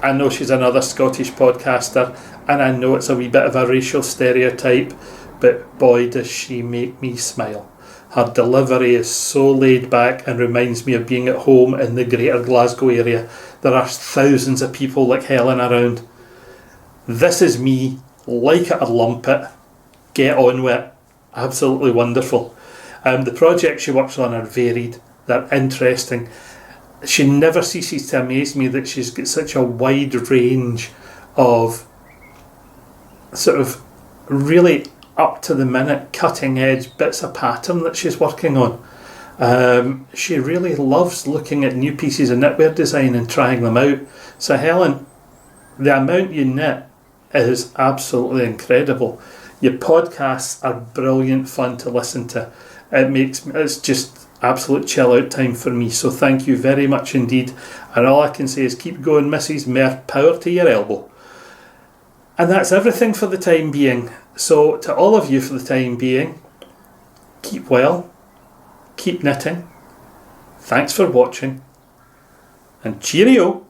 I know she's another Scottish podcaster, and I know it's a wee bit of a racial stereotype, but boy does she make me smile. Her delivery is so laid back and reminds me of being at home in the greater Glasgow area. There are thousands of people like Helen around. This is me, like it or lump it, get on with it. Absolutely wonderful. The projects she works on are varied, they're interesting. She never ceases to amaze me that she's got such a wide range of sort of really up to the minute cutting edge bits of pattern that she's working on. She really loves looking at new pieces of knitwear design and trying them out. So Helen, the amount you knit is absolutely incredible. Your podcasts are brilliant fun to listen to. It's just absolute chill out time for me. So thank you very much indeed. And all I can say is keep going, Mrs. More power to your elbow. And that's everything for the time being. So to all of you for the time being, keep well, keep knitting. Thanks for watching, and cheerio.